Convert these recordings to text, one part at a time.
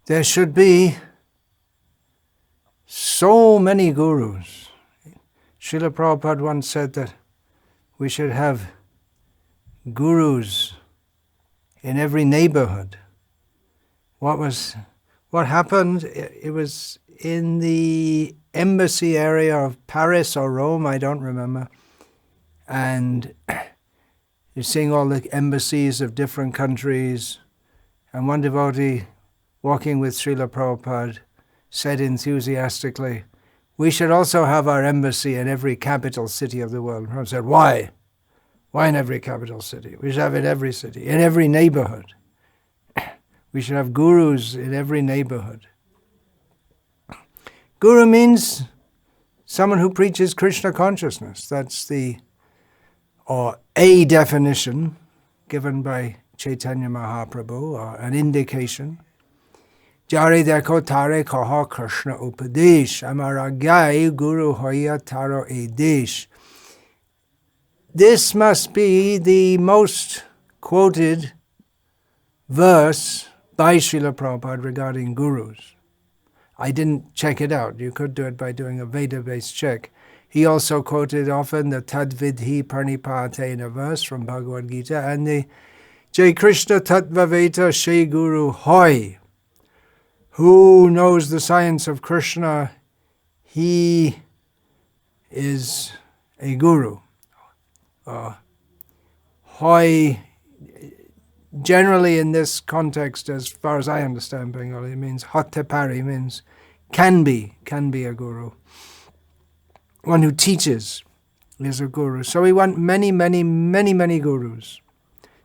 There should be so many gurus. Srila Prabhupada once said that we should have gurus in every neighborhood. What happened? It was in the embassy area of Paris or Rome, I don't remember. And you're seeing all the embassies of different countries. And one devotee walking with Srila Prabhupada said enthusiastically, "We should also have our embassy in every capital city of the world." Prabhupada said, "Why? Why in every capital city? We should have it in every city, in every neighborhood. We should have gurus in every neighborhood." Guru means someone who preaches Krishna consciousness. That's a definition given by Chaitanya Mahaprabhu, or an indication. Jare dekho tare kaha Krishna upadesh, amaragai guru hoya taro edesh. This must be the most quoted verse by Srila Prabhupada regarding gurus. I didn't check it out. You could do it by doing a Veda-based check. He also quoted often the Tadvidhi Pranipatena verse from Bhagavad Gita and the Jai Krishna Tattvaveta Shri Guru Hoy. Who knows the science of Krishna, he is a guru. Hoy, generally in this context, as far as I understand Bengali, it means Hattepari, means can be a guru. One who teaches is a guru. So we want many, many, many, many gurus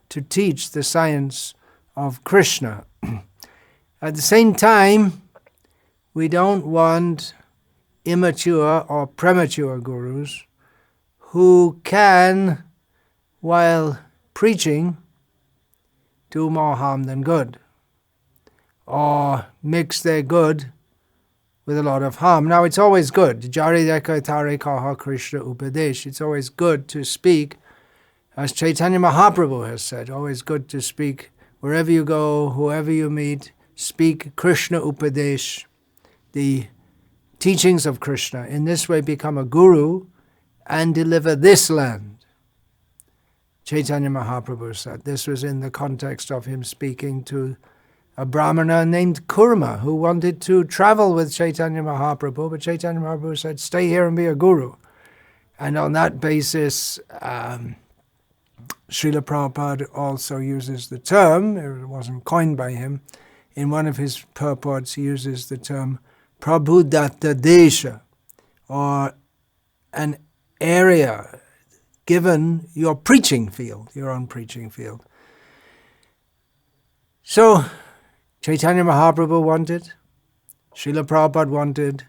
to teach the science of Krishna. At the same time, we don't want immature or premature gurus who can, while preaching, do more harm than good, or mix their good with a lot of harm. Now, it's always good. Jari deka tare kaha Krishna upadesh. It's always good to speak, as Chaitanya Mahaprabhu has said, always good to speak wherever you go, whoever you meet, speak Krishna upadesh, the teachings of Krishna. In this way, become a guru and deliver this land. Chaitanya Mahaprabhu said. This was in the context of him speaking to a brahmana named Kurma, who wanted to travel with Chaitanya Mahaprabhu, but Chaitanya Mahaprabhu said, "Stay here and be a guru." And on that basis, Srila Prabhupada also uses the term, it wasn't coined by him, in one of his purports he uses the term Prabhudatta Desha, or an area given your preaching field, your own preaching field. So, Chaitanya Mahaprabhu wanted, Srila Prabhupada wanted,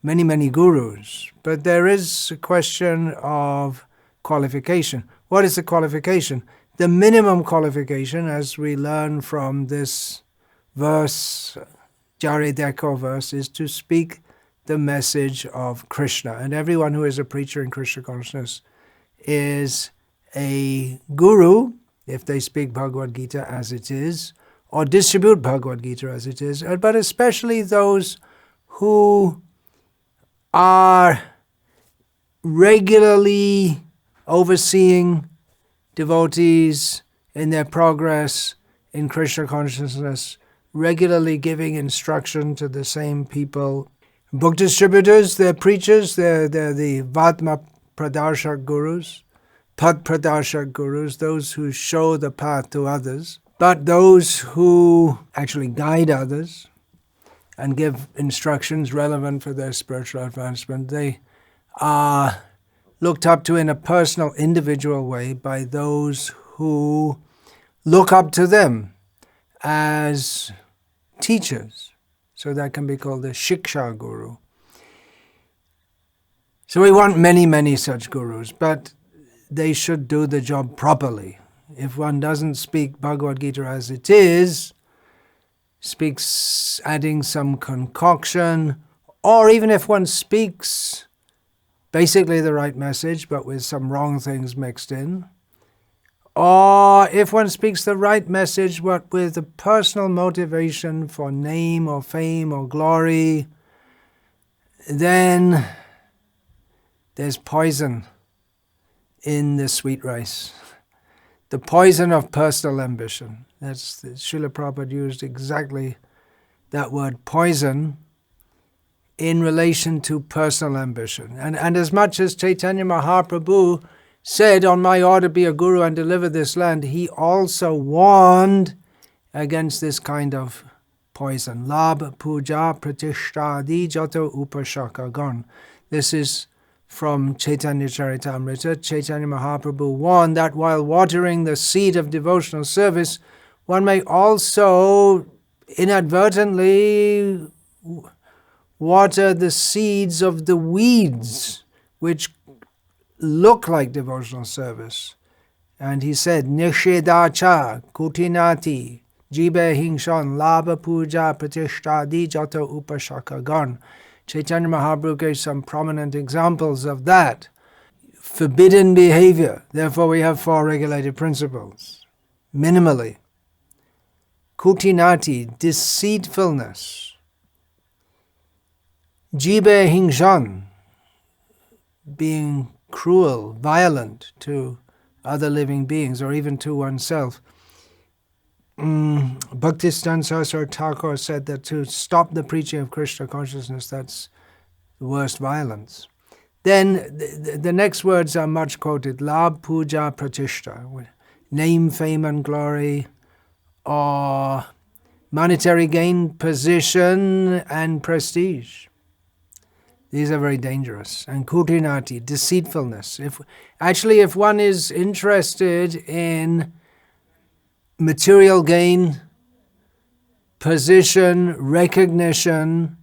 many, many gurus. But there is a question of qualification. What is the qualification? The minimum qualification, as we learn from this verse, Jare Deko verse, is to speak the message of Krishna. And everyone who is a preacher in Krishna consciousness is a guru, if they speak Bhagavad Gita as it is, or distribute Bhagavad Gita as it is, but especially those who are regularly overseeing devotees in their progress in Krishna consciousness, regularly giving instruction to the same people. Book distributors, they're preachers, they're the Vatma Pradarshak gurus, Tat Pradarshak gurus, those who show the path to others. But those who actually guide others and give instructions relevant for their spiritual advancement, they are looked up to in a personal, individual way by those who look up to them as teachers. So that can be called a Shiksha Guru. So we want many, many such gurus, but they should do the job properly. If one doesn't speak Bhagavad Gita as it is, speaks adding some concoction, or even if one speaks basically the right message but with some wrong things mixed in, Or if one speaks the right message, but with a personal motivation for name or fame or glory, then there's poison in the sweet rice. The poison of personal ambition. That's Srila Prabhupada used exactly that word, poison, in relation to personal ambition. And as much as Chaitanya Mahaprabhu said, on my order be a guru and deliver this land, he also warned against this kind of poison. Labh puja pratishta adi jato upashaka gon. This is from Chaitanya Charitamrita. Chaitanya Mahaprabhu warned that while watering the seed of devotional service, one may also inadvertently water the seeds of the weeds which look like devotional service. And he said, Nishedacha kutinati jibe hingshan labha puja pratishtadi jato upashaka gon. Chaitanya Mahaprabhu gave some prominent examples of that. Forbidden behavior. Therefore we have 4 regulated principles. Minimally. Kutinati, deceitfulness. Jibe hingshan, being cruel, violent to other living beings or even to oneself. Bhaktisiddhanta Saraswati Thakur said that to stop the preaching of Krishna consciousness, that's the worst violence. Then the next words are much quoted. Labh puja pratishta, name, fame and glory, or monetary gain, position and prestige. These are very dangerous. And kutinati, deceitfulness. If one is interested in material gain, position, recognition,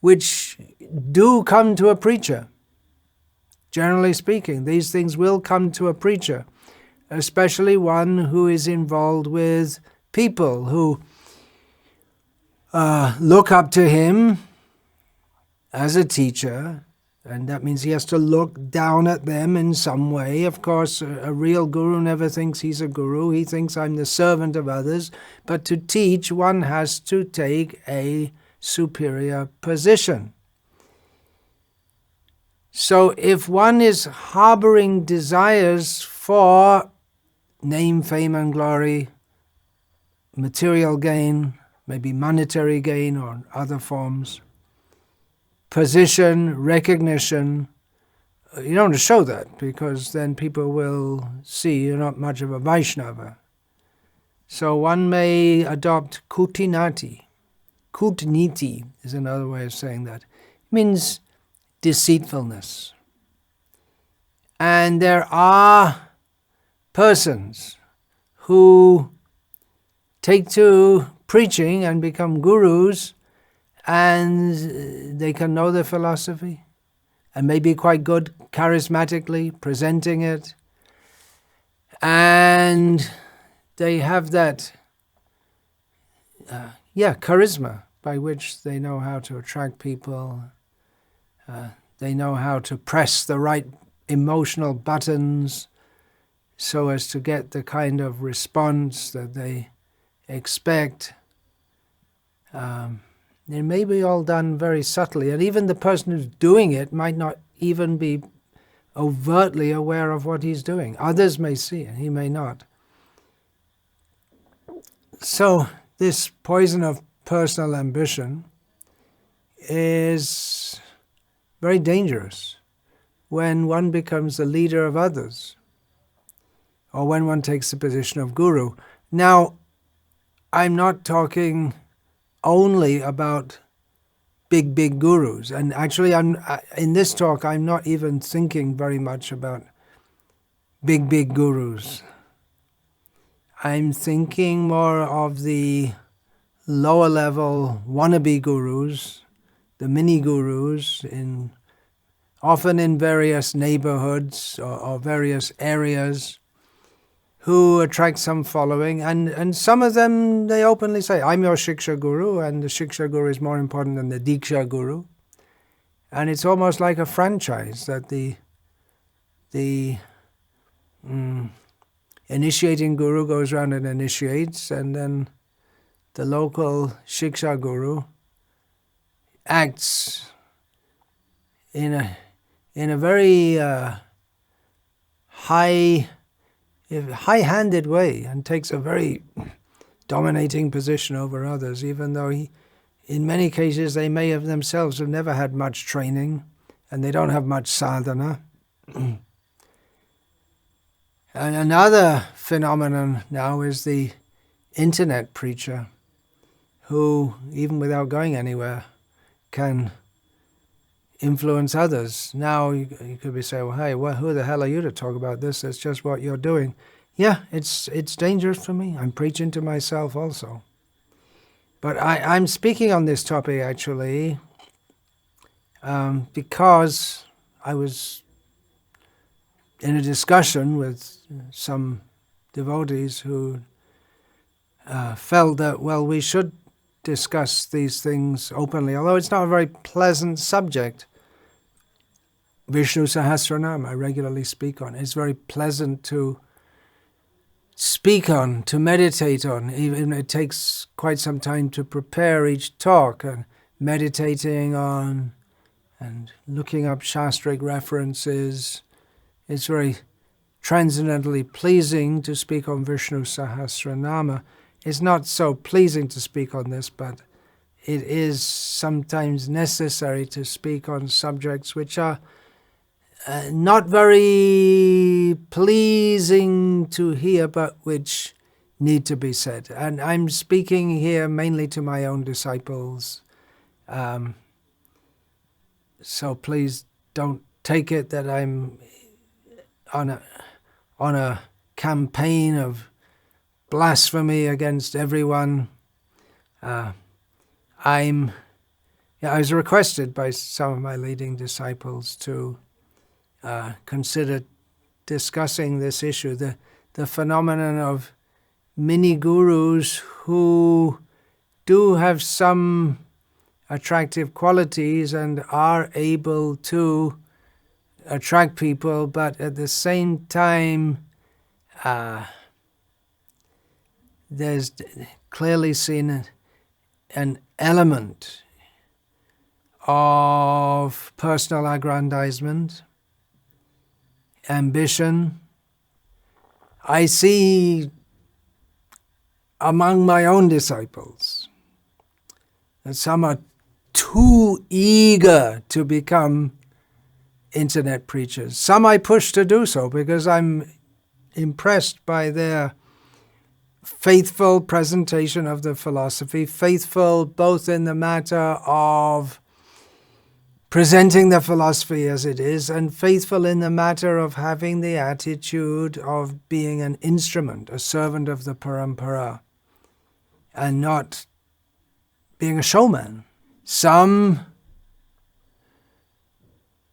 which do come to a preacher, generally speaking, these things will come to a preacher, especially one who is involved with people who look up to him as a teacher, and that means he has to look down at them in some way. Of course, a real guru never thinks he's a guru. He thinks I'm the servant of others. But to teach, one has to take a superior position. So if one is harboring desires for name, fame and glory, material gain, maybe monetary gain or other forms, position, recognition, you don't want to show that, because then people will see you're not much of a Vaishnava. So one may adopt kutinati. Kutniti is another way of saying that. It means deceitfulness. And there are persons who take to preaching and become gurus, and they can know the philosophy and may be quite good charismatically presenting it, and they have that charisma by which they know how to attract people. They know how to press the right emotional buttons so as to get the kind of response that they expect. It may be all done very subtly, and even the person who's doing it might not even be overtly aware of what he's doing. Others may see it, he may not. So this poison of personal ambition is very dangerous when one becomes the leader of others, or when one takes the position of guru. Now, I'm not talking only about big gurus. And actually, in this talk, I'm not even thinking very much about big gurus. I'm thinking more of the lower level wannabe gurus, the mini gurus, often in various neighborhoods or various areas, who attract some following, and some of them, they openly say, I'm your Shiksha Guru, and the Shiksha Guru is more important than the Diksha Guru. And it's almost like a initiating guru goes around and initiates, and then the local Shiksha guru acts in a very high-handed way and takes a very dominating position over others, even though in many cases they may have themselves have never had much training and they don't have much sadhana. And another phenomenon now is the internet preacher, who, even without going anywhere, can influence others. Now you could be saying, well, hey, who the hell are you to talk about this? It's just what you're doing. Yeah, it's dangerous for me. I'm preaching to myself also. But I'm speaking on this topic actually because I was in a discussion with some devotees who felt that, well, we should discuss these things openly, although it's not a very pleasant subject. Vishnu Sahasranam, I regularly speak on. It's very pleasant to speak on, to meditate on. Even it takes quite some time to prepare each talk, and meditating on and looking up Shastric references. It's very transcendently pleasing to speak on Vishnu Sahasranama. It's not so pleasing to speak on this, but it is sometimes necessary to speak on subjects which are not very pleasing to hear, but which need to be said. And I'm speaking here mainly to my own disciples. So please don't take it that I'm on a campaign of blasphemy against everyone. I was requested by some of my leading disciples to consider discussing this issue, the phenomenon of mini gurus who do have some attractive qualities and are able to attract people, but at the same time there's clearly seen an element of personal aggrandizement, ambition. I see among my own disciples that some are too eager to become internet preachers. Some I push to do so because I'm impressed by their faithful presentation of the philosophy, faithful both in the matter of presenting the philosophy as it is, and faithful in the matter of having the attitude of being an instrument, a servant of the parampara, and not being a showman. Some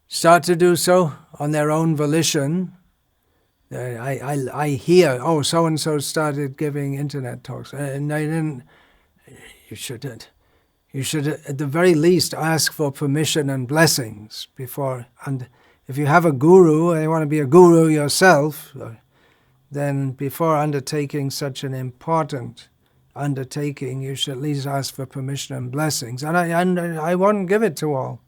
start to do so on their own volition. I hear, oh, so-and-so started giving internet talks, and they didn't. You should at the very least ask for permission and blessings before. And if you have a guru and you want to be a guru yourself, then before undertaking such an important undertaking, you should at least ask for permission and blessings. And I won't give it to all.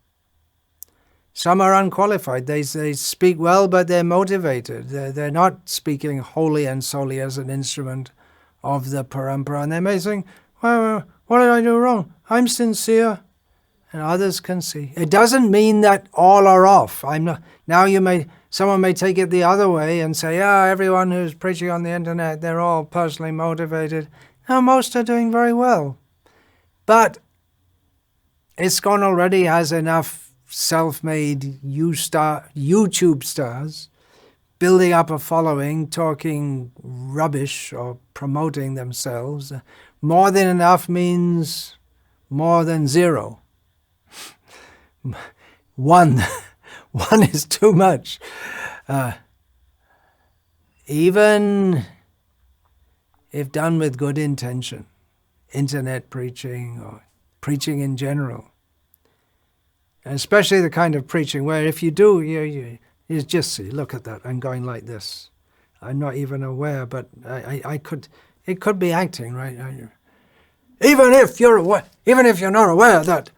Some are unqualified. They speak well, but they're motivated. They're not speaking wholly and solely as an instrument of the parampara. And they may think, well, what did I do wrong? I'm sincere, and others can see. It doesn't mean that all are off. I'm not. Now someone may take it the other way and say, everyone who's preaching on the internet, they're all personally motivated. Now, most are doing very well. But ISKCON already has enough self-made YouTube stars building up a following, talking rubbish or promoting themselves. More than enough means more than zero. One is too much. Even if done with good intention, internet preaching or preaching in general, and especially the kind of preaching where if you do, you just see, look at that, I'm going like this. I'm not even aware, but it could be acting, right? Even if you're not aware that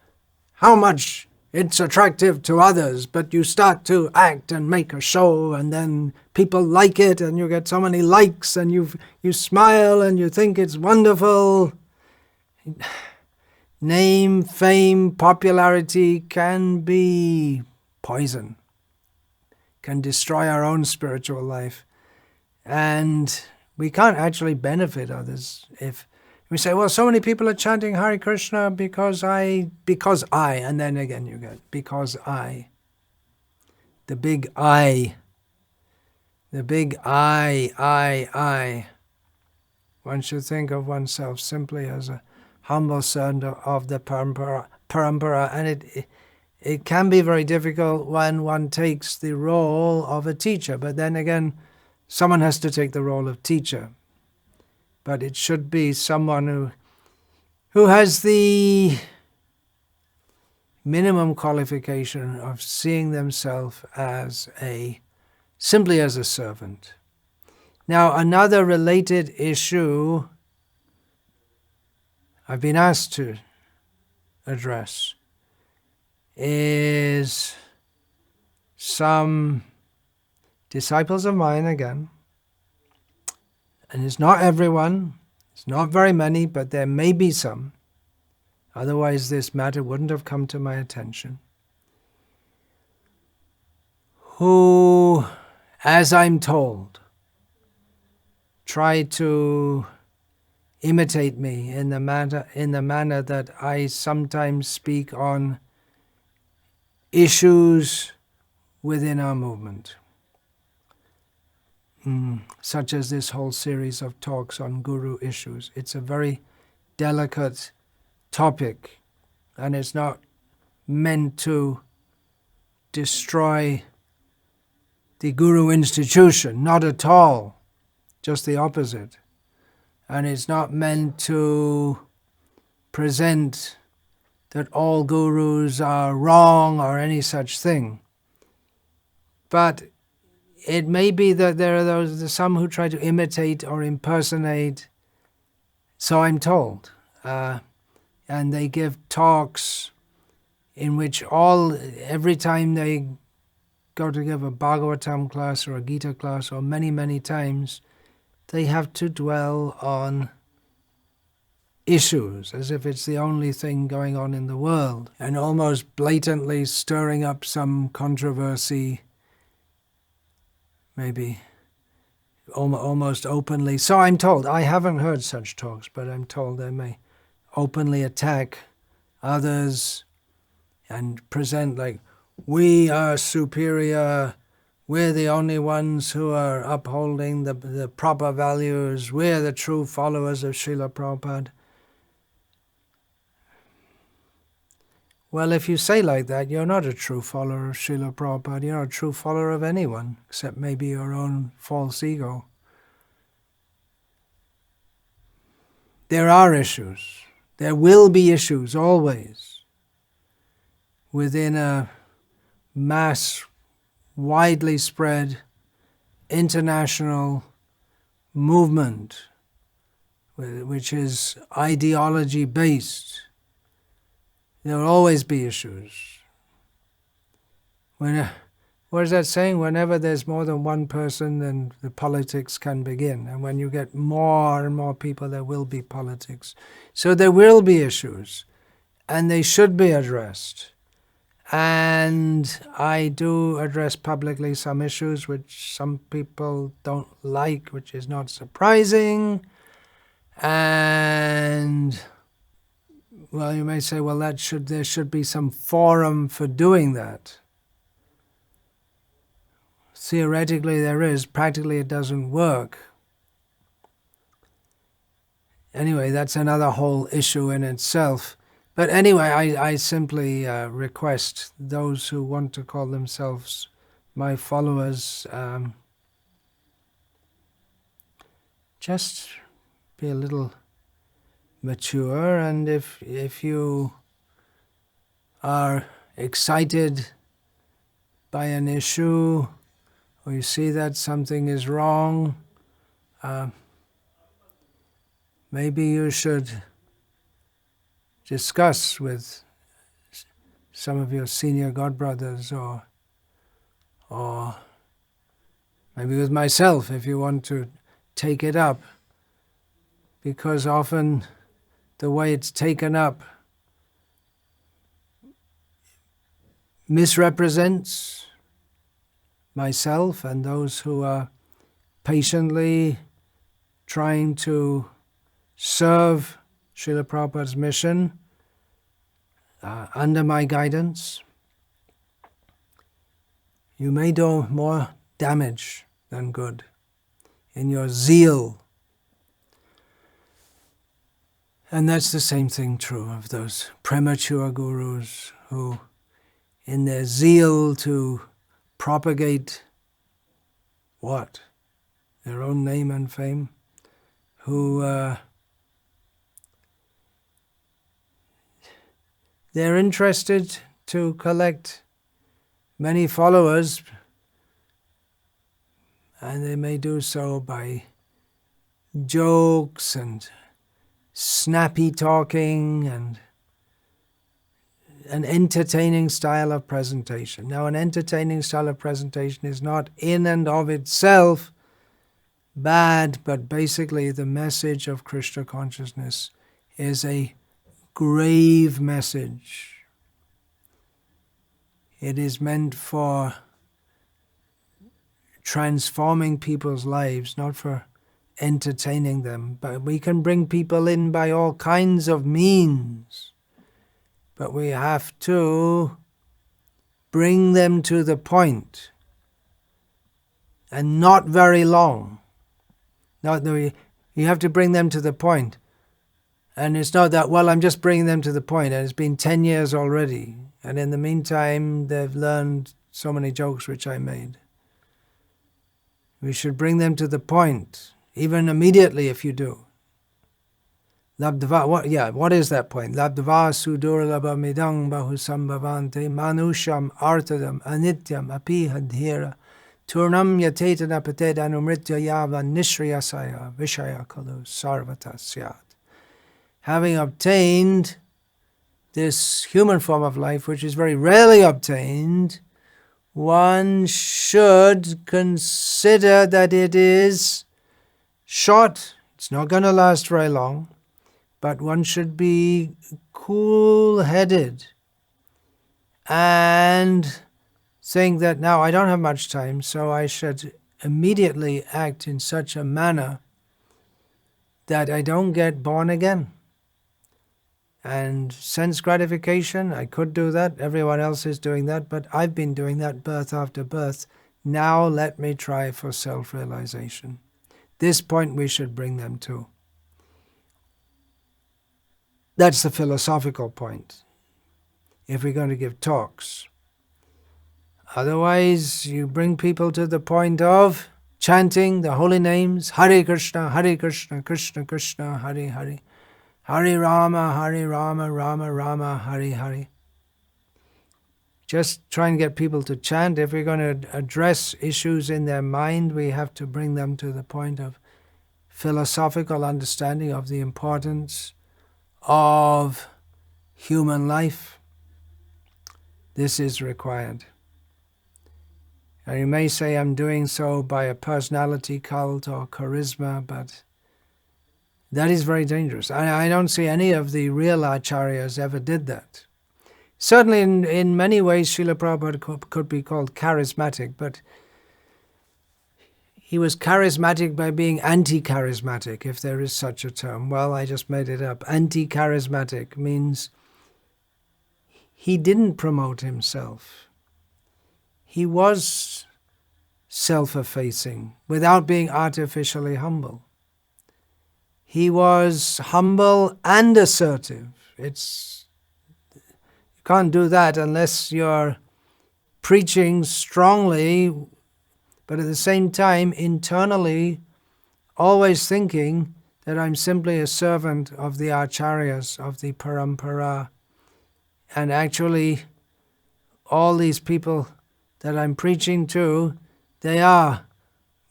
how much it's attractive to others, but you start to act and make a show, and then people like it, and you get so many likes, and you smile, and you think it's wonderful. Name, fame, popularity can be poison, can destroy our own spiritual life. And we can't actually benefit others if we say, well, so many people are chanting Hare Krishna because I, and then again you get, because I. The big I. The big I. One should think of oneself simply as a humble servant of the parampara, and it can be very difficult when one takes the role of a teacher, but then again, someone has to take the role of teacher. But it should be someone who has the minimum qualification of seeing themselves as simply as a servant. Now, another related issue I've been asked to address is some disciples of mine again, and it's not everyone, it's not very many, but there may be some, otherwise this matter wouldn't have come to my attention, who, as I'm told, try to imitate me in the manner that I sometimes speak on issues within our movement, such as this whole series of talks on guru issues. It's a very delicate topic, and it's not meant to destroy the guru institution, not at all, just the opposite. And it's not meant to present that all gurus are wrong or any such thing. But it may be that there are some who try to imitate or impersonate, so I'm told. And they give talks in which every time they go to give a Bhagavatam class or a Gita class, or many, many times, they have to dwell on issues as if it's the only thing going on in the world, and almost blatantly stirring up some controversy, maybe almost openly. So I'm told. I haven't heard such talks, but I'm told they may openly attack others and present like, we are superior, we're the only ones who are upholding the proper values, we're the true followers of Srila Prabhupada. Well, if you say like that, you're not a true follower of Srila Prabhupada, you're not a true follower of anyone, except maybe your own false ego. There are issues. There will be issues, always, within a mass, widely spread, international movement, which is ideology-based. There will always be issues. What is that saying? Whenever there's more than one person, then the politics can begin. And when you get more and more people, there will be politics. So there will be issues, and they should be addressed. And I do address publicly some issues which some people don't like, which is not surprising. And well, you may say, well, there should be some forum for doing that. Theoretically there is, practically it doesn't work. Anyway, that's another whole issue in itself. But anyway, I simply request those who want to call themselves my followers, just be a little mature, and if you are excited by an issue, or you see that something is wrong, maybe you should discuss with some of your senior godbrothers, or maybe with myself if you want to take it up, because often the way it's taken up misrepresents myself and those who are patiently trying to serve Srila Prabhupada's mission under my guidance. You may do more damage than good in your zeal. And that's the same thing true of those premature gurus who, in their zeal to propagate what? Their own name and fame, who they're interested to collect many followers, and they may do so by jokes and snappy talking and an entertaining style of presentation. Now, an entertaining style of presentation is not in and of itself bad, but basically the message of Krishna consciousness is a grave message. It is meant for transforming people's lives, not for entertaining them. But we can bring people in by all kinds of means. But we have to bring them to the point, and not very long. You have to bring them to the point. And it's not that, well, I'm just bringing them to the point, and it's been 10 years already. And in the meantime, they've learned so many jokes which I made. We should bring them to the point, even immediately if you do. Labdava, what is that point? Labdava sudurlabha midang bahusambhavante manusham artadam anityam apihadhira turnam yatetana patedanumritya yava nishriyasaya vishaya kalu sarvata syat. Having obtained this human form of life, which is very rarely obtained, one should consider that it is short. It's not going to last very long, but one should be cool-headed and think that now I don't have much time, so I should immediately act in such a manner that I don't get born again. And sense gratification, I could do that. Everyone else is doing that, but I've been doing that birth after birth. Now let me try for self-realization. This point we should bring them to. That's the philosophical point, if we're going to give talks. Otherwise, you bring people to the point of chanting the holy names, Hare Krishna, Krishna Krishna, Hare Hare. Hare Rama, Rama Rama, Hare Hare. Just try and get people to chant. If we're going to address issues in their mind, we have to bring them to the point of philosophical understanding of the importance of human life. This is required. And you may say I'm doing so by a personality cult or charisma, but that is very dangerous. I don't see any of the real acharyas ever did that. Certainly in many ways Srila Prabhupada could be called charismatic, but he was charismatic by being anti-charismatic, if there is such a term. Well, I just made it up. Anti-charismatic means he didn't promote himself. He was self-effacing without being artificially humble. He was humble and assertive. You can't do that unless you're preaching strongly, but at the same time, internally, always thinking that I'm simply a servant of the acharyas, of the parampara. And actually, all these people that I'm preaching to, they are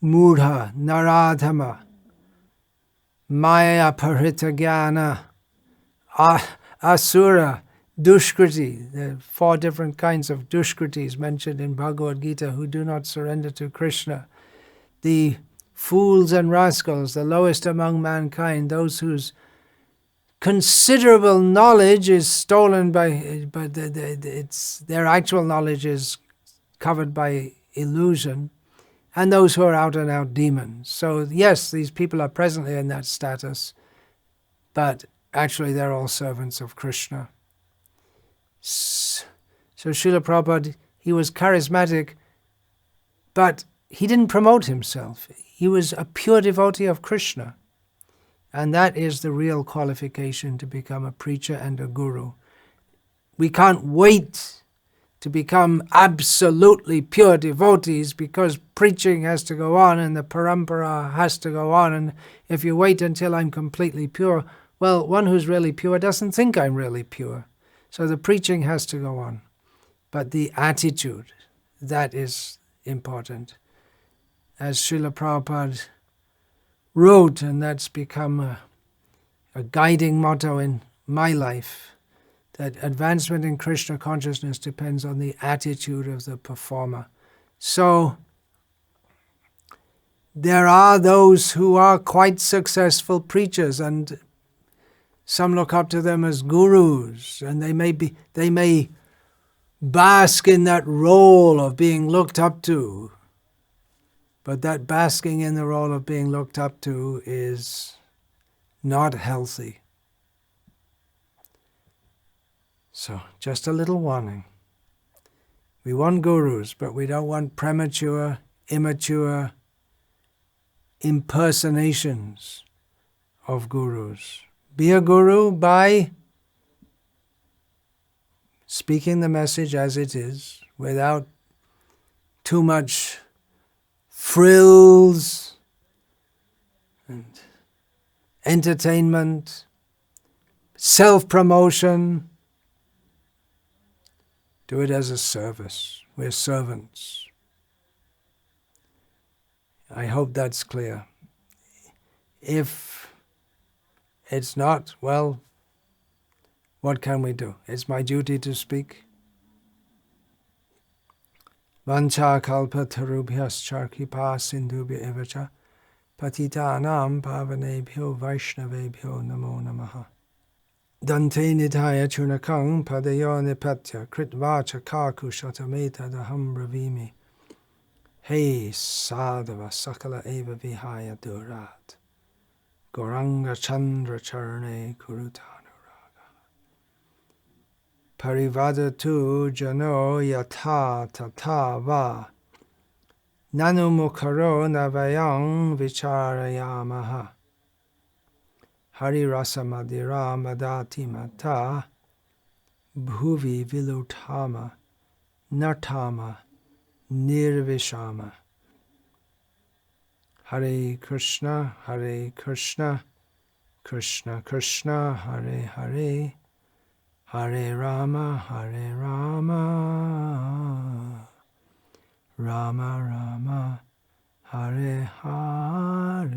mudha, naradhama, Maya Parita Jnana, Asura, Dushkriti, the 4 different kinds of Dushkritis mentioned in Bhagavad Gita who do not surrender to Krishna. The fools and rascals, the lowest among mankind, those whose considerable knowledge is stolen but their actual knowledge is covered by illusion, and those who are out and out demons. So yes, these people are presently in that status, but actually they're all servants of Krishna. So Srila Prabhupada, he was charismatic, but he didn't promote himself. He was a pure devotee of Krishna. And that is the real qualification to become a preacher and a guru. We can't wait to become absolutely pure devotees because preaching has to go on and the parampara has to go on. And if you wait until I'm completely pure, well, one who's really pure doesn't think I'm really pure. So the preaching has to go on. But the attitude, that is important. As Srila Prabhupada wrote, and that's become a guiding motto in my life, that advancement in Krishna consciousness depends on the attitude of the performer. So there are those who are quite successful preachers, and some look up to them as gurus, and they may bask in that role of being looked up to. But that basking in the role of being looked up to is not healthy. So, just a little warning. We want gurus, but we don't want premature, immature impersonations of gurus. Be a guru by speaking the message as it is, without too much frills and entertainment, self-promotion. Do it as a service. We're servants. I hope that's clear. If it's not, well, what can we do? It's my duty to speak. Vancha kalpa tarubhyascha kripa sindhubhya evacha patitanam pavanebhyo vaishnavebhyo namo namaha. Dante nidhaya chunakang padayo nipatya kritvacha kaku shatameta daham bravimi. Hey sadhava sakala eva vihaya durat Goranga chandra charne kurutanuraga Parivadatu jano yatha tata va Nanu mukaro navayang vicharayamaha Hari rasa madira madati mata bhuvi vilutama nartama nirvishama. Hare Krishna, Krishna Krishna, Hare Hare, Hare Rama, Rama Rama, Hare Hare.